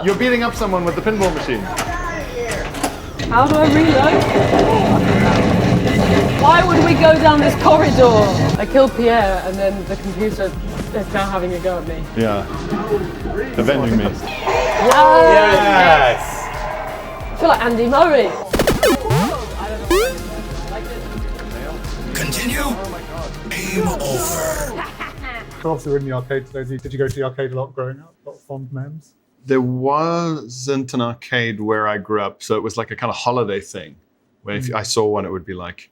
You're beating up someone with the pinball machine. How do I reload? Why would we go down this corridor? I killed Pierre and then the computer is now having a go at me. Yeah. Avenging me. Yes! I feel like Andy Murray. Continue. Game over. Obviously, we're in the arcade today. Did you go to the arcade a lot growing up? A lot of fond memes? There wasn't an arcade where I grew up, so it was like a kind of holiday thing. Where if I saw one, it would be like,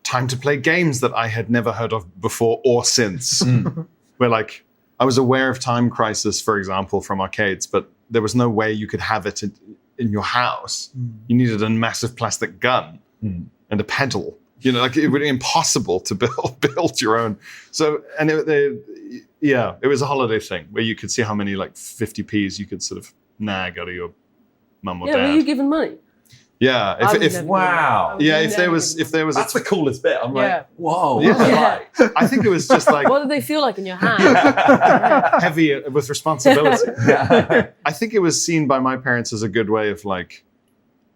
time to play games that I had never heard of before or since. Where like, I was aware of Time Crisis, for example, from arcades, but there was no way you could have it in your house. You needed a massive plastic gun and a pedal. You know, like it would be impossible to build your own. So, and it was a holiday thing where you could see how many like 50p's you could sort of nag out of your mum or dad. Yeah, were you given money? Yeah. Wow. Yeah, if there was That's the coolest bit. I'm like, whoa. Yeah. What's it like? I think it was just like What did they feel like in your hand? heavy with responsibility. I think it was seen by my parents as a good way of like,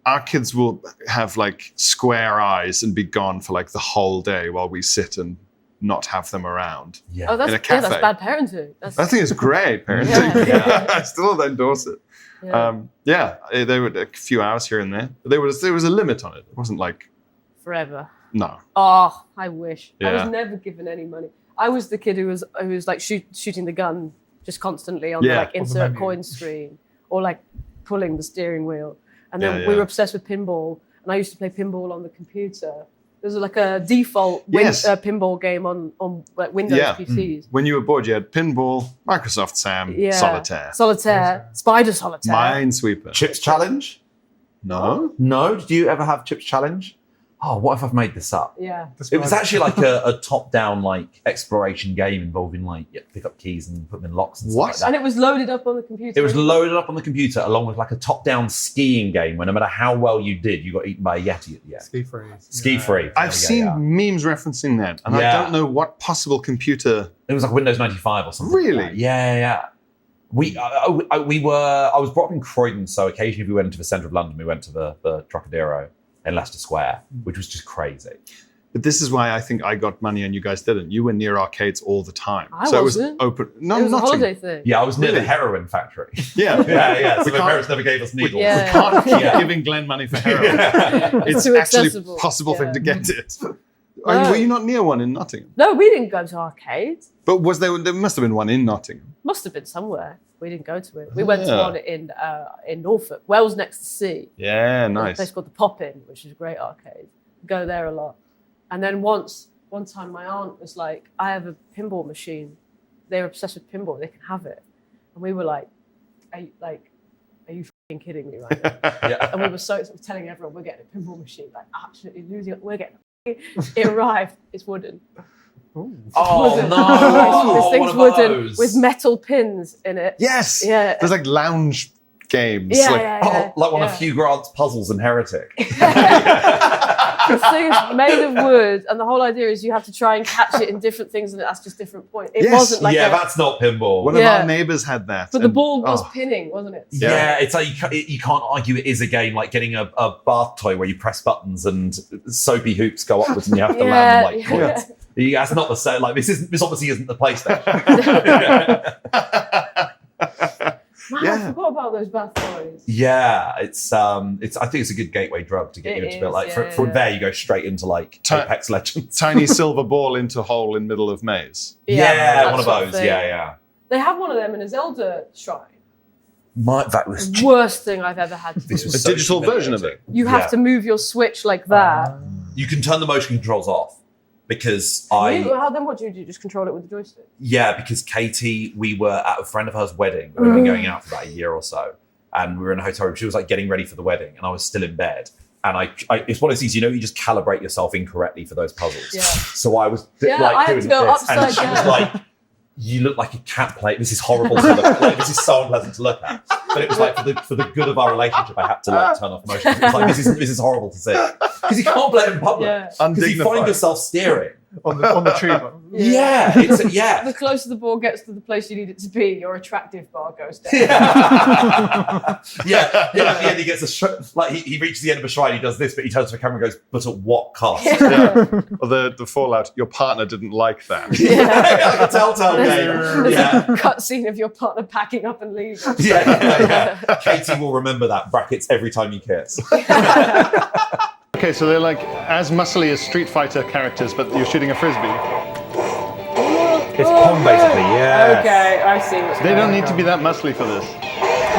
our kids will have like square eyes and be gone for like the whole day while we sit and not have them around. Oh, that's, in a cafe. that's bad parenting. I think it's great parenting. Yeah. I still endorse it. They were a few hours here and there. But there was a limit on it. It wasn't like Forever. no. Oh, I wish. I Yeah. was never given any money. I was the kid who was like shooting the gun just constantly on the like insert coin screen or like pulling the steering wheel. And then we were obsessed with pinball, and I used to play pinball on the computer. There's like a default pinball game on like Windows PCs. When you were bored, you had Pinball, Microsoft Sam, Solitaire, Spider Solitaire, Minesweeper. Chips Challenge? No? No? Did you ever have Chips Challenge? Oh, what if I've made this up? Yeah. It was actually like a top-down like exploration game involving like pick up keys and put them in locks and stuff like that. And it was loaded up on the computer. It was loaded up on the computer along with like a top-down skiing game where no matter how well you did, you got eaten by a Yeti at the end. Ski free. Ski free. I've seen memes referencing that, and I don't know what possible computer. It was like Windows 95 or something. Really? Like that. Yeah. I was brought up in Croydon, so occasionally if we went into the centre of London, we went to the Trocadero in Leicester Square, which was just crazy. But this is why I think I got money and you guys didn't. You were near arcades all the time. I so wasn't. It was open. No, it was not a holiday thing. Yeah, I was near the heroin factory. Yeah. So my parents never gave us needles. We can't keep giving Glenn money for heroin. It's too actually accessible. a possible thing to get it. Were you not near one in Nottingham? No, we didn't go to arcades. But there must have been one in Nottingham. Must have been somewhere. We didn't go to it. We went to one in Norfolk, Wales next to sea. Yeah, There's nice. a place called the Pop-In, which is a great arcade. Go there a lot. And then one time my aunt was like, I have a pinball machine. They're obsessed with pinball. They can have it. And we were like, are you f***ing kidding me right now? And we were so telling everyone we're getting a pinball machine, like absolutely losing it. We're getting it. It arrived. It's wooden. Ooh. Oh no! This thing's wooden with metal pins in it. Yes. Yeah. There's like lounge games. Yeah. Like one of Hugh Grant's puzzles in Heretic. This thing is made of wood, and the whole idea is you have to try and catch it in different things, and that's just different points. It wasn't like that's not pinball. One of our neighbours had that. But the ball was pinning, wasn't it? Yeah, it's like you can't argue it is a game like getting a bath toy where you press buttons and soapy hoops go upwards and you have to land them like points. That's not the same. Like this obviously isn't the PlayStation. Man, I forgot about those bath toys. Yeah, it's I think it's a good gateway drug to get you into it. Like from there you go straight into like Apex Legends. Tiny silver ball into hole in middle of maze. Yeah, one of those. Yeah. They have one of them in a Zelda shrine. That was the worst thing I've ever had to do. This was a digital version of it. You have to move your Switch like that. You can turn the motion controls off. Because then what do you do? Just control it with the joystick? Yeah, because Katie, we were at a friend of hers wedding. We'd been going out for about a year or so. And we were in a hotel room. She was like getting ready for the wedding. And I was still in bed. And it's one of those things, you just calibrate yourself incorrectly for those puzzles. Yeah. So I was I had doing to go this. upside And she down. was like, you look like a cat play. This is horrible to look at. Like, this is so unpleasant to look at. But it was like for the good of our relationship, I had to turn off the motion. It was like, this is horrible to see. Because you can't play it in public. Because you find yourself steering. on the tree. Yeah, it's yeah. The closer the ball gets to the place you need it to be, your attractive bar goes down. Yeah, at the end he gets he reaches the end of a shrine, he does this, but he turns to the camera and goes, but at what cost? Or the fallout, your partner didn't like that. Like a telltale game. There's a cut scene of your partner packing up and leaving. Yeah. Katie will remember that, brackets, every time you kiss. Okay, so they're like as muscly as Street Fighter characters, but you're shooting a frisbee. It's Pong, basically, yeah. Okay, I see what's They going don't on. need to be that muscly for this.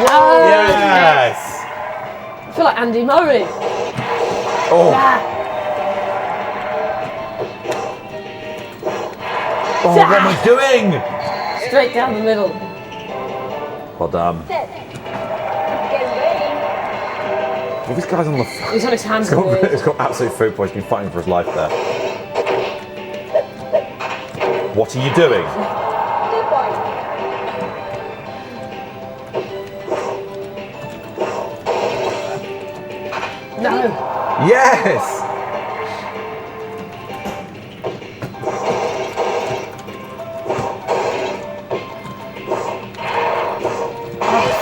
Yes. I feel like Andy Murray. Oh. Oh, what am I doing? Straight down the middle. Well done. Well, this guy's on the front. He's on his hands. He's got absolute food poisoning. He's been fighting for his life there. What are you doing? No. Yes!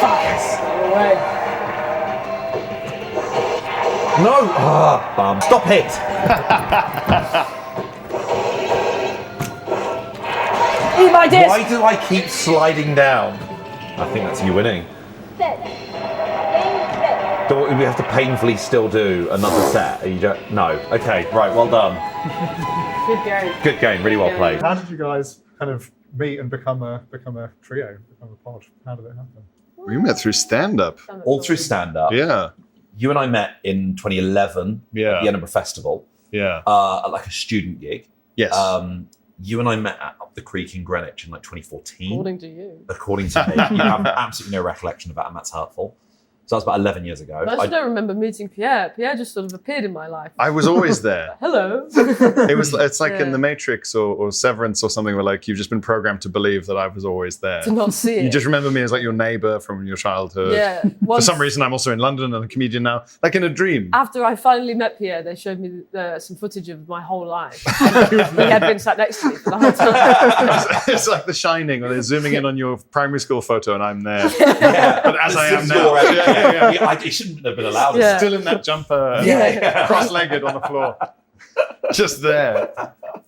Away. No! Ah, bum. Stop it! Eat my disc. Why do I keep sliding down? I think that's you winning. Do we have to painfully still do another set? Are you don't? No. Okay, right, well done. Good game. Good game, really well played. How did you guys kind of meet and become a trio, become a pod? How did it happen? We met through stand-up. All through stand-up. Yeah. You and I met in 2011 at the Edinburgh Festival, Yeah. at like a student gig. Yes. You and I met at Up the Creek in Greenwich in like 2014. According to you. According to me. You have absolutely no recollection of that, and that's hurtful. So that was about 11 years ago. I actually don't remember meeting Pierre. Pierre just sort of appeared in my life. I was always there. Hello. It's like in Yeah. The Matrix or Severance or something where like you've just been programmed to believe that I was always there. To not see it. You just remember me as like your neighbor from your childhood. Yeah. For Once, some reason, I'm also in London and a comedian now, like in a dream. after I finally met Pierre, they showed me some footage of my whole life. He had been sat next to me for the whole time. It's like The Shining, where they're zooming in on your primary school photo and I'm there. Yeah. But as I am This is now. your- Yeah, yeah. It shouldn't have been allowed. Yeah. Still in that jumper, Yeah. cross-legged on the floor. Just there.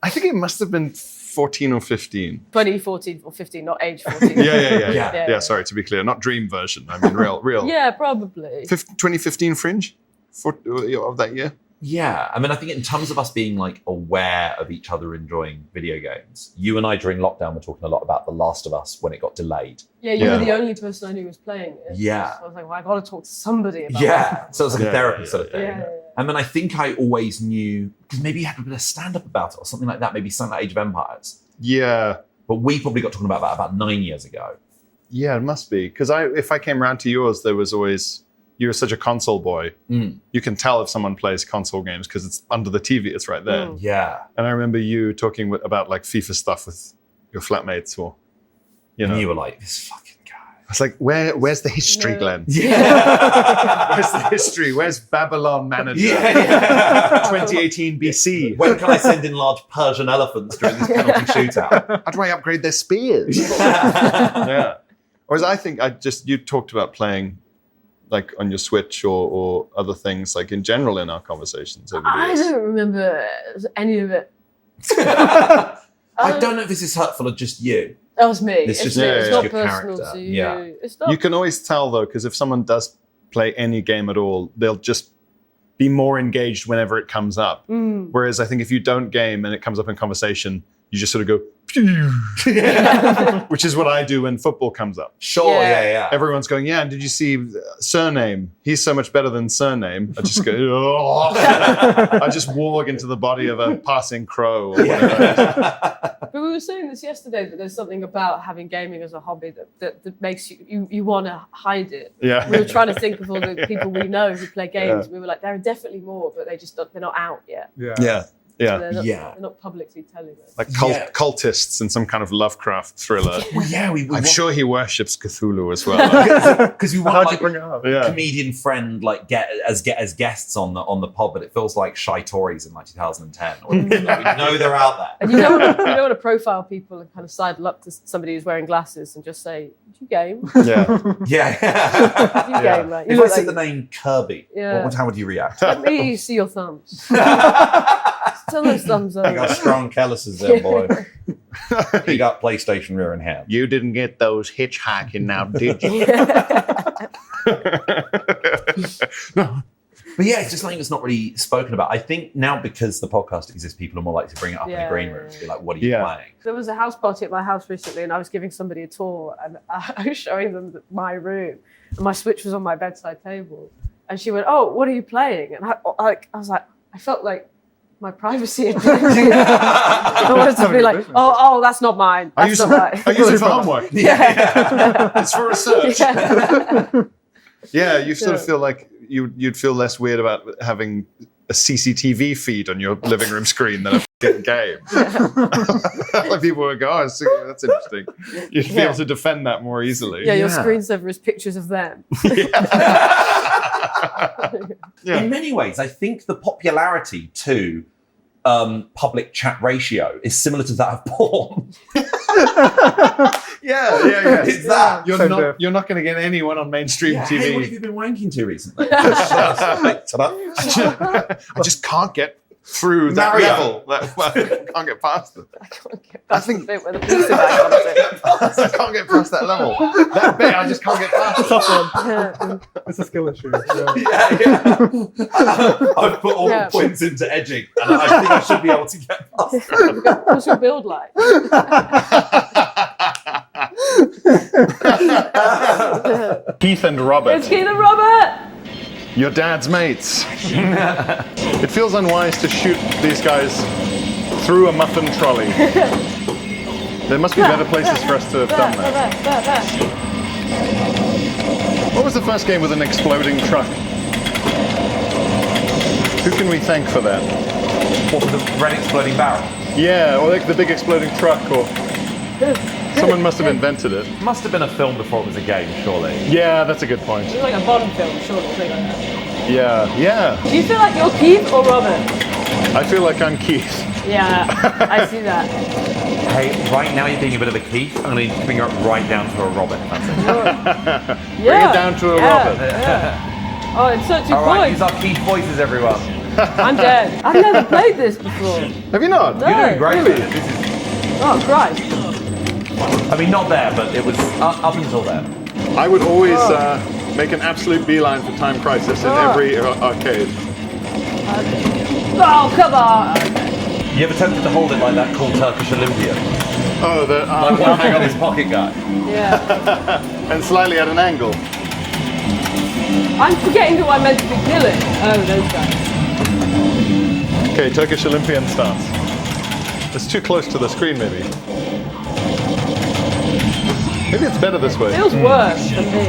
I think it must have been 14 or 15. 2014 or 15, not age 14. Yeah, sorry, to be clear. Not dream version. I mean real. Yeah, probably. 2015 Fringe of that year? Yeah, I mean, I think in terms of us being like aware of each other enjoying video games, you and I during lockdown were talking a lot about The Last of Us when it got delayed. Yeah, you Yeah. were the only person I knew was playing it. Yeah. So I was like, well, I got to talk to somebody about Yeah, so it was like a Yeah, therapy yeah, sort of thing. Yeah. And then I think I always knew, because maybe you had a bit of stand-up about it or something like that, maybe something like Age of Empires. Yeah. But we probably got talking about that about 9 years ago. Yeah, it must be. Because if I came round to yours, there was always... You were such a console boy. Mm. You can tell if someone plays console games because it's under the TV. It's right there. Mm. Yeah. And I remember you talking about like FIFA stuff with your flatmates, or And you were like, this fucking guy. I was like, where's the history, No. Glenn? Yeah. Where's the history? Where's Babylon Manager? Yeah. 2018 BC. When can I send in large Persian elephants during this penalty shootout? How do I upgrade their spears? Yeah. Whereas I think you talked about playing like on your Switch or other things, like in general in our conversations over the I years. don't remember any of it. I don't know if this is hurtful or just you. That was me. It's just it's your not personal character. to you. Yeah. It's not. You can always tell though, because if someone does play any game at all, they'll just be more engaged whenever it comes up. Mm. Whereas I think if you don't game and it comes up in conversation, you just sort of go, pew, which is what I do when football comes up. Sure, yeah. Everyone's going, yeah, did you see Surname? He's so much better than Surname. I just go, oh. I just walk into the body of a passing crow or whatever. But we were saying this yesterday, that there's something about having gaming as a hobby that makes you want to hide it. Yeah. We were trying to think of all the people we know who play games. We were like, there are definitely more, but they're not out yet. Yeah. Yeah. Yeah. They're not publicly telling us. Like cultists in some kind of Lovecraft thriller. Well, yeah, I'm sure he worships Cthulhu as well. Because we want How'd you like bring it up? Yeah. comedian friend like get as guests on the pod, but it feels like Shy Tories in like 2010. Or, like, we know they're out there. And you don't want to profile people and kind of sidle up to somebody who's wearing glasses and just say, "Do you game? Yeah. Yeah. Do you game? Like, you If I look said like, the name Kirby, how would you react? let me see your thumbs. Tell those thumbs I got over. strong calluses there, boy. You got PlayStation rear in hand. You didn't get those hitchhiking now, did you? No. But yeah, it's just something that's not really spoken about. I think now because the podcast exists, people are more likely to bring it up in the green room and be like, what are you playing? There was a house party at my house recently and I was giving somebody a tour and I was showing them my room and my Switch was on my bedside table. And she went, "Oh, what are you playing?" And I was like, I felt like my privacy had been I wanted to be like, oh, that's not mine. That's not mine. I use it for homework. Yeah. It's for research. Yeah. Yeah, you sort of feel like you'd feel less weird about having a CCTV feed on your living room screen than a f***ing game. Like people would go, "Oh, that's interesting." You'd be able to defend that more easily. Yeah, your screensaver is pictures of them. In many ways, I think the popularity to public chat ratio is similar to that of porn. Yeah. It's that. You're not going to get anyone on mainstream TV. Hey, what have you been wanking to recently? I just can't get through that level. I can't get past it. I can't get past the bit where the pizza bag comes in. I can't get past that level. That bit, I just can't get past it. Tough one. It's a skill issue. I've put all the points into edging, and I think I should be able to get past it. What's your build like? Keith and Robert. It's Keith and Robert! Your dad's mates. It feels unwise to shoot these guys through a muffin trolley. There must be better places for us to have done that. What was the first game with an exploding truck? Who can we thank for that? What, with the red exploding barrel? Yeah, or like the big exploding truck, or someone must have invented it. Must have been a film before it was a game, surely. Yeah, that's a good point. It's like a Bond film, surely. Yeah. Do you feel like you're Keith or Robert? I feel like I'm Keith. Yeah, I see that. Hey, right now you're being a bit of a Keith. I'm going to bring her right down to a Robert. That's it. Bring it down to a Robert. Yeah. Oh, insert 2 All right, points. use our Keith voices, everyone. I'm dead. I've never played this before. Have you not? No. You're doing great. Really? This is, Oh, Christ. I mean, not there, but it was up until there. I would always make an absolute beeline for Time Crisis in every arcade. Oh, come on. You ever tempted to hold it like that cool Turkish Olympian? Oh, the Like one thing on his pocket guy. Yeah. and slightly at an angle. I'm forgetting who I'm meant to be killing. Oh, those guys. Okay, Turkish Olympian starts. It's too close to the screen, maybe. Maybe it's better this way. Feels worse than me.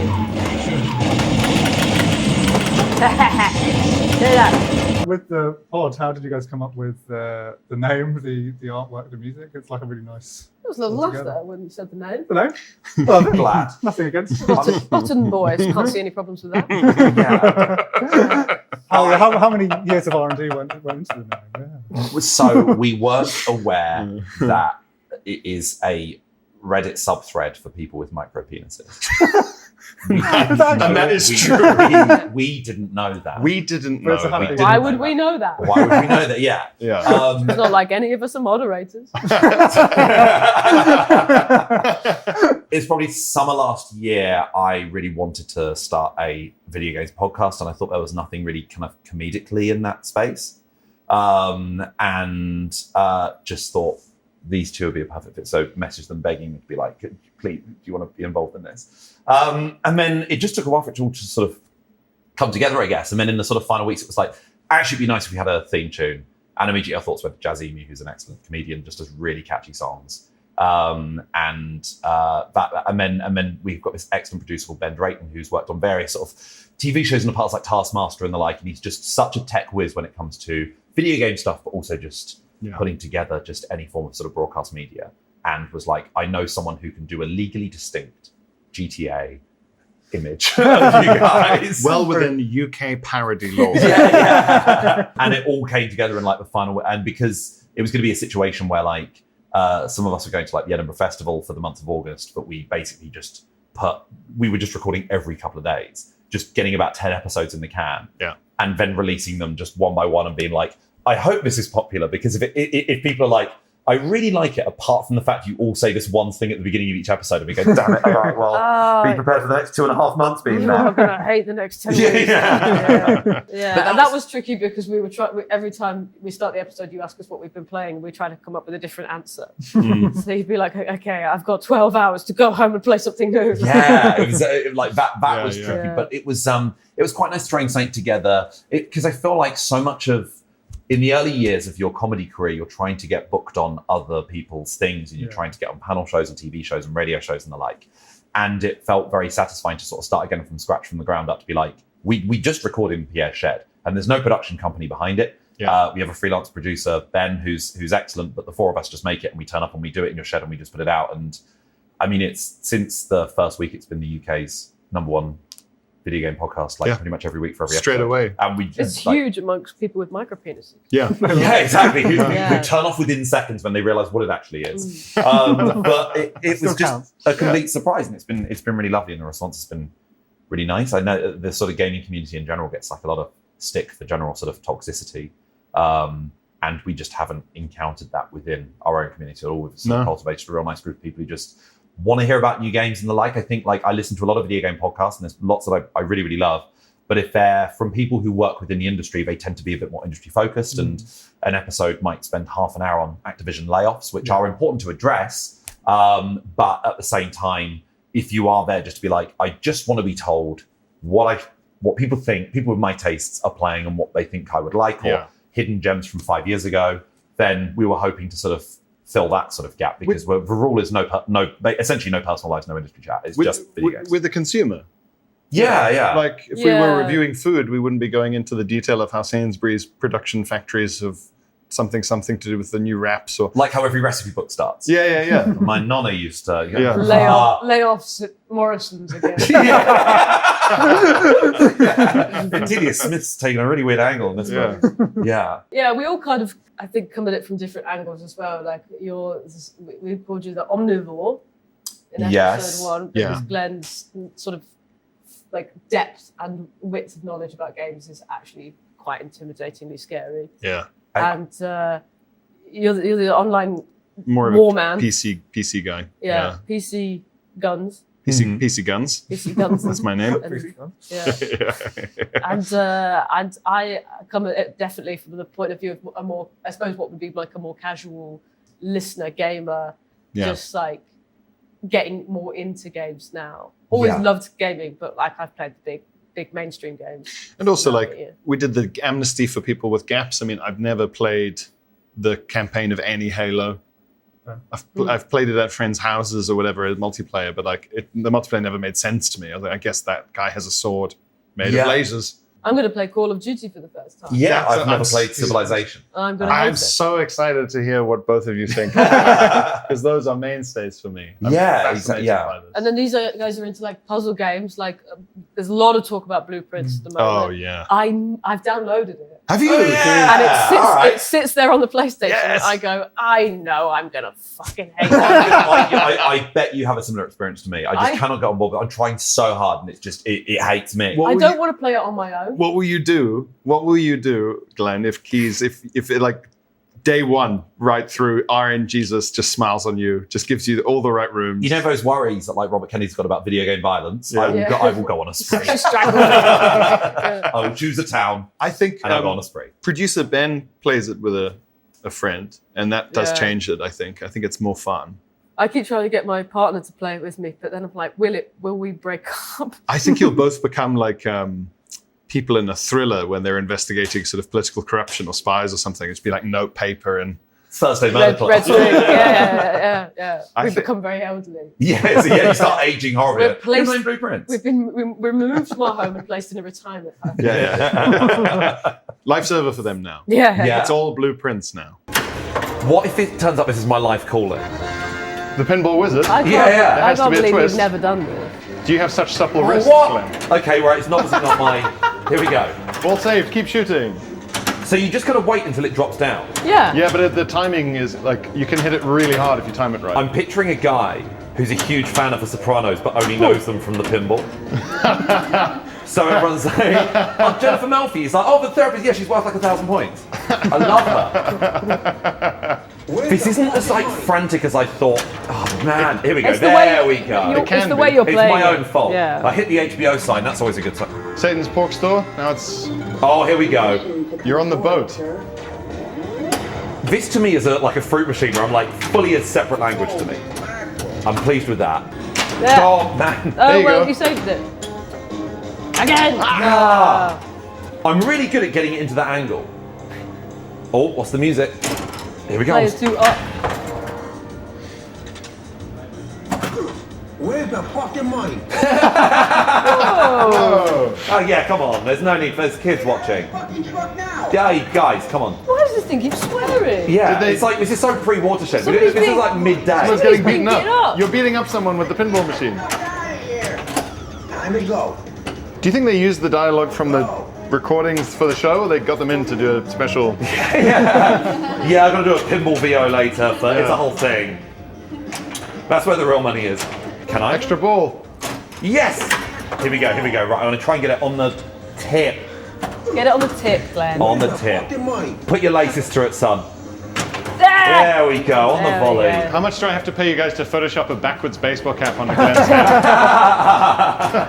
Say that. With the pod, how did you guys come up with the name, the artwork, the music? It's like a really nice. There was a little laugh Altogether. there when you said the name. The name? Well, Glad. nothing against. Button boys. Can't see any problems with that. How many years of R&D went into the name? Yeah. So we weren't aware that it is a Reddit subthread for people with micro penises. And that is true. We didn't know that. We didn't know. Why would we know that? Why would we know that? Yeah. Yeah. It's not like any of us are moderators. It's probably summer last year. I really wanted to start a video games podcast, and I thought there was nothing really kind of comedically in that space, and just thought these two would be a perfect fit. So messaged them begging to be like, please, do you want to be involved in this? And then it just took a while for it all to sort of come together, I guess. And then in the sort of final weeks, it was like, actually, it'd be nice if we had a theme tune. And immediately our thoughts went to Jazimi, who's an excellent comedian, just does really catchy songs. And then we've got this excellent producer called Ben Drayton, who's worked on various sort of TV shows in the past, like Taskmaster and the like. And he's just such a tech whiz when it comes to video game stuff, but also just Yeah. putting together just any form of sort of broadcast media. And was like, I know someone who can do a legally distinct GTA image of you guys. Well within UK parody law. yeah. And it all came together in like the final, and because it was going to be a situation where like some of us were going to like the Edinburgh Festival for the month of August, but we basically just we were just recording every couple of days, just getting about 10 episodes in the can, and then releasing them just one by one and being like, I hope this is popular, because if people are like, I really like it, apart from the fact you all say this one thing at the beginning of each episode, and we go, damn it, all right, well, be prepared for the next 2.5 months being You there. are going to hate the next 10 Yeah, minutes. yeah. Yeah. And that was tricky because we were every time we start the episode, you ask us what we've been playing, we try to come up with a different answer. So you'd be like, okay, I've got 12 hours to go home and play something new. Yeah, it was like that was Yeah. tricky, Yeah. but it was quite nice trying something together, because I feel like so much of, in the early years of your comedy career, you're trying to get booked on other people's things, and you're trying to get on panel shows and TV shows and radio shows and the like. And it felt very satisfying to sort of start again from scratch, from the ground up, to be like, we just recorded in Pierre's shed, and there's no production company behind it. Yeah. We have a freelance producer, Ben, who's excellent, but the four of us just make it, and we turn up and we do it in your shed and we just put it out. And I mean, it's since the first week, it's been the UK's #1 video game podcast, like pretty much every week for every Straight episode. away. And we It's like, huge amongst people with micropenises. Yeah. yeah, exactly. Who Yeah. turn off within seconds when they realise what it actually is. But it was Still just counts. a complete surprise, and it's been really lovely, and the response has been really nice. I know that the sort of gaming community in general gets like a lot of stick for general sort of toxicity, and we just haven't encountered that within our own community at all. We've sort of cultivated a real nice group of people who just want to hear about new games and the like. I think like I listen to a lot of video game podcasts, and there's lots that I really, really love. But if they're from people who work within the industry, they tend to be a bit more industry focused, and an episode might spend half an hour on Activision layoffs, which are important to address. But at the same time, if you are there just to be like, I just want to be told what people think, people with my tastes are playing and what they think I would like, or hidden gems from 5 years ago, then we were hoping to sort of fill that sort of gap, because the rule is essentially no personal lives, no industry chat. It's just video games. With the consumer. Yeah. Like if we were reviewing food, we wouldn't be going into the detail of how Sainsbury's production factories have something to do with the new wraps, or like how every recipe book starts. Yeah. My nonna used to Layoffs at Morrison's again. Delia Smith's taking a really weird angle on this one. Yeah, we all kind of, I think, come at it from different angles as well. Like we called you the omnivore in episode 1, because Glenn's sort of like depth and width of knowledge about games is actually quite intimidatingly scary. Yeah. And you're the online more of war a man. PC guy. Yeah. PC guns. PC guns. PC guns. That's my name. And I come at it definitely from the point of view of a more, I suppose, what would be like a more casual listener, gamer, just like getting more into games now. Always loved gaming, but like I've played the big mainstream games. And also we did the amnesty for people with gaps. I mean, I've never played the campaign of any Halo. I've played it at friends' houses or whatever, multiplayer, but like the multiplayer never made sense to me. I was like, I guess that guy has a sword made of lasers. I'm going to play Call of Duty for the first time. Yeah, I've never played Civilization. I'm so excited to hear what both of you think, because those are mainstays for me. I'm fascinated by this. And then these guys are into like puzzle games. Like there's a lot of talk about Blueprints at the moment. Oh yeah, I've downloaded it. Have you? And it sits there on the PlayStation. And I go, I know I'm gonna fucking hate that. I bet you have a similar experience to me. I just cannot get on board. But I'm trying so hard, and it's just it hates me. I don't want to play it on my own. What will you do? What will you do, Glenn, if it like day one right through RN Jesus just smiles on you, just gives you all the right rooms? You know those worries that like Robert Kennedy's got about video game violence? I will go on a spree. I will choose a town. I think and I'll go on a spree. Producer Ben plays it with a friend, and that does change it, I think. I think it's more fun. I keep trying to get my partner to play it with me, but then I'm like, will we break up? I think you'll both become like people in a thriller when they're investigating sort of political corruption or spies or something. It'd be like notepaper and Thursday Red class. string. Yeah. I We've thi- become very elderly. Yeah, so you start aging horribly. We're placed- Here's my blueprints. We've been removed from our home and placed in a retirement home. Yeah. Life server for them now. Yeah. It's all blueprints now. What if it turns up this is my life calling? The Pinball Wizard. I can't, Yeah. There I has to can't be a believe twist. we've never done this. Do you have such supple wrists, What? Glenn? Okay, right, it's not my... Here we go. Ball saved. Keep shooting. So you just gotta wait until it drops down. Yeah. Yeah, but the timing is like you can hit it really hard if you time it right. I'm picturing a guy who's a huge fan of The Sopranos, but only knows them from the pinball. So everyone's saying, oh, Jennifer Melfi. He's like, oh, the therapist, yeah, she's worth like 1,000 points. I love her. This isn't as like frantic as I thought. Oh man, here we go. It's the way We go. It's the way you're It's playing. my own fault. Yeah. I hit the HBO sign. That's always a good sign. Satan's pork store. Now it's Oh, here we go. you're on the boat. This to me is like a fruit machine where I'm like fully a separate language to me. I'm pleased with that. Yeah. Oh man. There Oh, you well, go. you saved it. Again! Ah. I'm really good at getting it into that angle. Oh, what's the music? Here we go. Players 2 up. Where's the fucking money? Oh. Oh yeah, come on. There's no need. There's kids watching. Fucking truck now. Yeah, guys, come on. Why does this thing keep swearing? Yeah, Did they- it's like this is so pre-watershed. Somebody's This is being- like midday. Someone's Somebody's getting beaten being beat up. up. You're beating up someone with the pinball machine. Get out of here. Time to go. Do you think they used the dialogue from the recordings for the show, or they got them in to do a special? Yeah, I'm gonna do a pinball VO later, but it's a whole thing. That's where the real money is. Can I? Extra ball. Yes! Here we go. Right, I'm gonna try and get it on the tip. Get it on the tip, Glenn. On the tip. Fucking money. Put your laces through it, son. There! There we go, on the There we volley. go. How much do I have to pay you guys to Photoshop a backwards baseball cap on Glenn's head?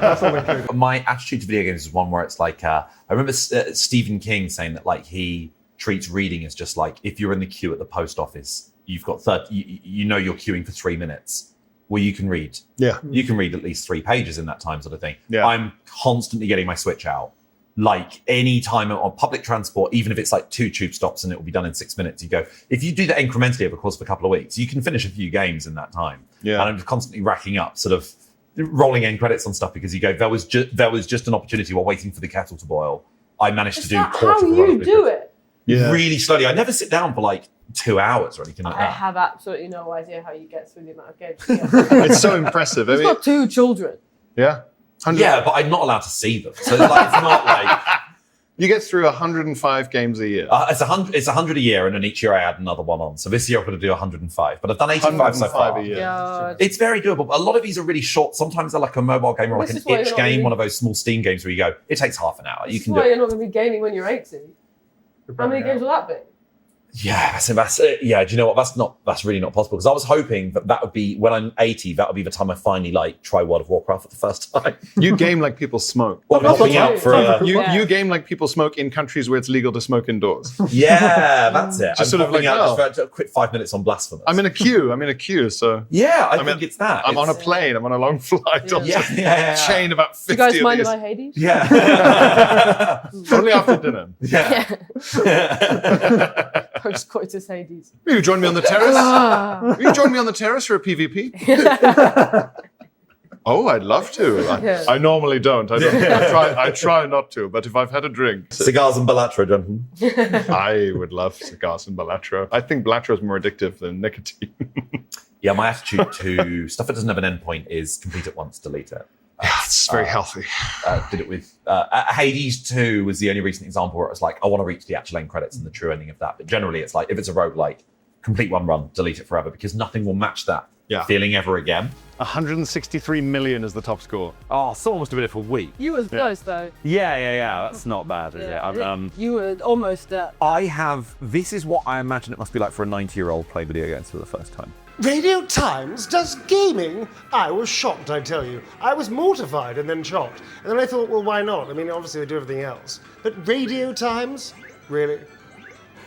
That's all included. My attitude to video games is one where it's like, I remember Stephen King saying that like he treats reading as just like, if you're in the queue at the post office, you've got you know you're queuing for 3 minutes. Well, you can read. Yeah. You can read at least 3 pages in that time, sort of thing. Yeah. I'm constantly getting my Switch out. Like any time on public transport, even if it's like 2 tube stops and it will be done in 6 minutes, you go, if you do that incrementally over the course of a couple of weeks, you can finish a few games in that time. Yeah. And I'm just constantly racking up sort of rolling end credits on stuff because you go, there was just an opportunity while waiting for the kettle to boil. I managed Is to do that quarter how of a you run of do videos. it? Yeah. Really slowly. I never sit down for like 2 hours or anything like I that. have absolutely no idea how you get through the amount of games. you get. It's so impressive. I He's mean, got 2 children. yeah. 100 Yeah, but I'm not allowed to see them. So like, it's not like... You get through 105 games a year. It's 100 a year, and then each year I add another one on. So this year I'm going to do 105, but I've done 85 so 105 far. a year. God. It's very doable. But a lot of these are really short. Sometimes they're like a mobile game or like This an is why itch you're not game, really- one of those small Steam games where you go, it takes half an hour. You That's can why do it. you're not going to be gaming when you're 80. How many games will that be? Yeah, yeah. Do you know what? That's really not possible because I was hoping that would be when I'm 80. That would be the time I finally like try World of Warcraft for the first time. You game like people smoke. Well, That's hopping what out for a You game like people smoke in countries where it's legal to smoke indoors. yeah, that's it. Just I'm sort of hopping like, out just for a quick 5 minutes on Blasphemous. I'm in a queue, so yeah, I I'm think in- it's that. I'm on a It's- plane, I'm on a long flight. I'm Yeah, just yeah. chain about Do 50 you guys of mind these. if I Hades? Yeah. Only after dinner. yeah. Post-coitus Hades. Will you join me on the terrace? Ah. Will you join me on the terrace for a PvP? Oh, I'd love to. Yeah. I normally don't. I try not to, but if I've had a drink, Cigars and Balatro, gentlemen. I would love cigars and Balatro. I think Balatro is more addictive than nicotine. Yeah, my attitude to stuff that doesn't have an endpoint is complete it once, delete it. It's very healthy. Did it with Hades 2 was the only recent example where it was like, I want to reach the actual end credits and the true ending of that. But generally, it's like if it's a roguelike, complete one run, delete it forever because nothing will match that feeling ever again. 163 million is the top score. Oh, someone must have been here for weeks. You were close, though. Yeah. That's not bad, is it? You were almost I have. This is what I imagine it must be like for a 90-year-old playing video games for the first time. Radio Times does gaming? I was shocked, I tell you. I was mortified and then shocked. And then I thought, well, why not? I mean, obviously they do everything else. But Radio Times? Really?